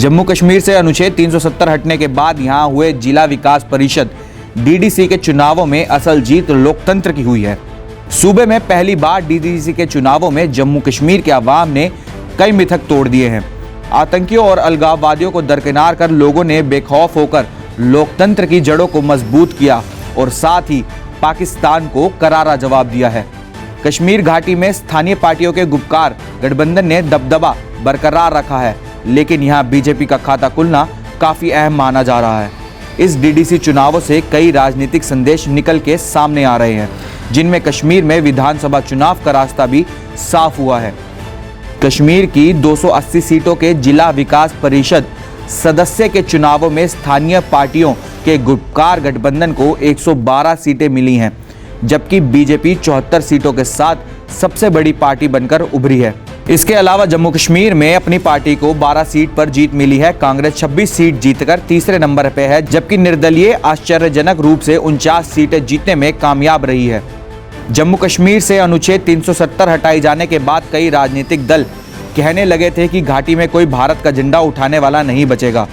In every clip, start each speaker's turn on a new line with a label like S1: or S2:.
S1: जम्मू कश्मीर से अनुच्छेद 370 हटने के बाद यहां हुए जिला विकास परिषद डीडीसी के चुनावों में असल जीत लोकतंत्र की हुई है। सूबे में पहली बार डीडीसी के चुनावों में जम्मू कश्मीर के अवाम ने कई मिथक तोड़ दिए हैं। आतंकियों और अलगाववादियों को दरकिनार कर लोगों ने बेखौफ होकर लोकतंत्र की जड़ों को मजबूत किया और साथ ही पाकिस्तान को करारा जवाब दिया है। कश्मीर घाटी में स्थानीय पार्टियों के गुपकार गठबंधन ने दबदबा बरकरार रखा है, लेकिन यहां बीजेपी का खाता खुलना काफी अहम माना जा रहा है। इस डीडीसी चुनावों से कई राजनीतिक संदेश निकल के सामने आ रहे हैं, जिनमें कश्मीर में विधानसभा चुनाव का रास्ता भी साफ हुआ है। कश्मीर की 280 सीटों के जिला विकास परिषद सदस्य के चुनावों में स्थानीय पार्टियों के गुपकार गठबंधन को 112 सीटें मिली हैं, जबकि बीजेपी 74 सीटों के साथ सबसे बड़ी पार्टी बनकर उभरी है। इसके अलावा जम्मू कश्मीर में अपनी पार्टी को 12 सीट पर जीत मिली है। कांग्रेस 26 सीट जीतकर तीसरे नंबर पे है, जबकि निर्दलीय आश्चर्यजनक रूप से 49 सीटें जीतने में कामयाब रही है। जम्मू कश्मीर से अनुच्छेद 370 हटाए जाने के बाद कई राजनीतिक दल कहने लगे थे कि घाटी में कोई भारत का झंडा उठाने वाला नहीं बचेगा।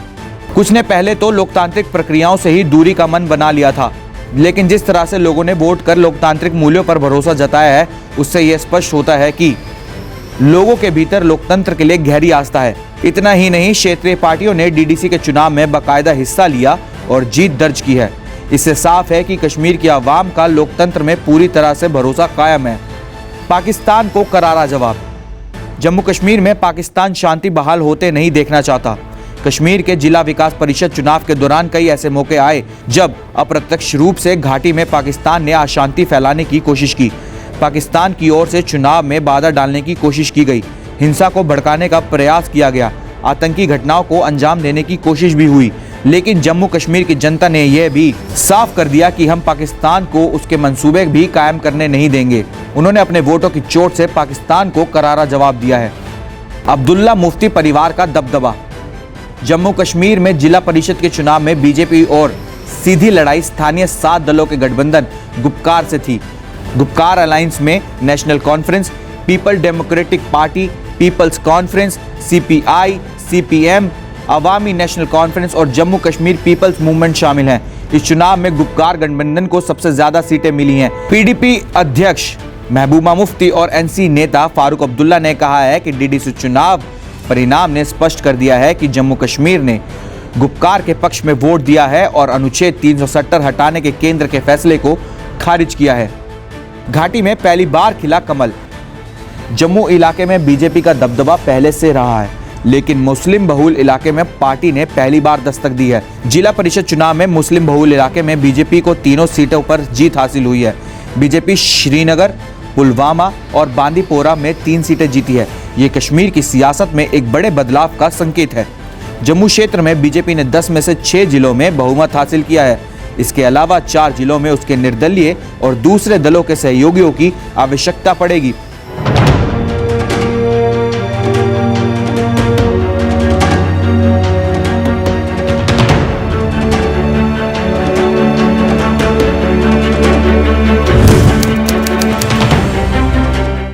S1: कुछ ने पहले तो लोकतांत्रिक प्रक्रियाओं से ही दूरी का मन बना लिया था, लेकिन जिस तरह से लोगों ने वोट कर लोकतांत्रिक मूल्यों पर भरोसा जताया है, उससे यह स्पष्ट होता है कि लोगों के भीतर लोकतंत्र के लिए गहरी आस्था है। इतना ही नहीं, क्षेत्रीय पार्टियों ने डीडीसी के चुनाव में बाकायदा हिस्सा लिया और जीत दर्ज की है। इससे साफ है कि कश्मीर की आवाम का लोकतंत्र में पूरी तरह से भरोसा कायम है। पाकिस्तान को करारा जवाब। जम्मू कश्मीर में पाकिस्तान शांति बहाल होते नहीं देखना चाहता। कश्मीर के जिला विकास परिषद चुनाव के दौरान कई ऐसे मौके आए जब अप्रत्यक्ष रूप से घाटी में पाकिस्तान ने अशांति फैलाने की कोशिश की। पाकिस्तान की ओर से चुनाव में बाधा डालने की कोशिश की गई, हिंसा को भड़काने का प्रयास किया गया, आतंकी घटनाओं को अंजाम देने की कोशिश भी हुई, लेकिन जम्मू कश्मीर की जनता ने यह भी साफ कर दिया कि हम पाकिस्तान को उसके मंसूबे भी कायम करने नहीं देंगे। उन्होंने अपने वोटों की चोट से पाकिस्तान को करारा जवाब दिया है। अब्दुल्ला मुफ्ती परिवार का दबदबा। जम्मू कश्मीर में जिला परिषद के चुनाव में बीजेपी और सीधी लड़ाई स्थानीय 7 दलों के गठबंधन गुपकार से थी। गुपकार अलायंस में national conference, people democratic party, people's conference, CPI, CPM, Awami national conference और जम्मू कश्मीर पीपल्स मूवमेंट शामिल हैं। इस चुनाव में गुपकार गठबंधन को सबसे ज्यादा सीटें मिली हैं। पीडीपी अध्यक्ष महबूबा मुफ्ती और एनसी नेता फारूक अब्दुल्ला ने कहा है कि डीडीसी चुनाव परिणाम ने स्पष्ट कर दिया है कि जम्मू कश्मीर ने गुपकार के पक्ष में वोट दिया है और अनुच्छेद 370 हटाने के केंद्र के फैसले को खारिज किया है। घाटी में पहली बार खिला कमल। जम्मू इलाके में बीजेपी का दबदबा पहले से रहा है, लेकिन मुस्लिम बहुल इलाके में पार्टी ने पहली बार दस्तक दी है। जिला परिषद चुनाव में मुस्लिम बहुल इलाके में बीजेपी को तीनों सीटों पर जीत हासिल हुई है। बीजेपी श्रीनगर, पुलवामा और बांदीपोरा में 3 सीटें जीती है। ये कश्मीर की सियासत में एक बड़े बदलाव का संकेत है। जम्मू क्षेत्र में बीजेपी ने 10 में से 6 जिलों में बहुमत हासिल किया है। इसके अलावा 4 जिलों में उसके निर्दलीय और दूसरे दलों के सहयोगियों की आवश्यकता पड़ेगी।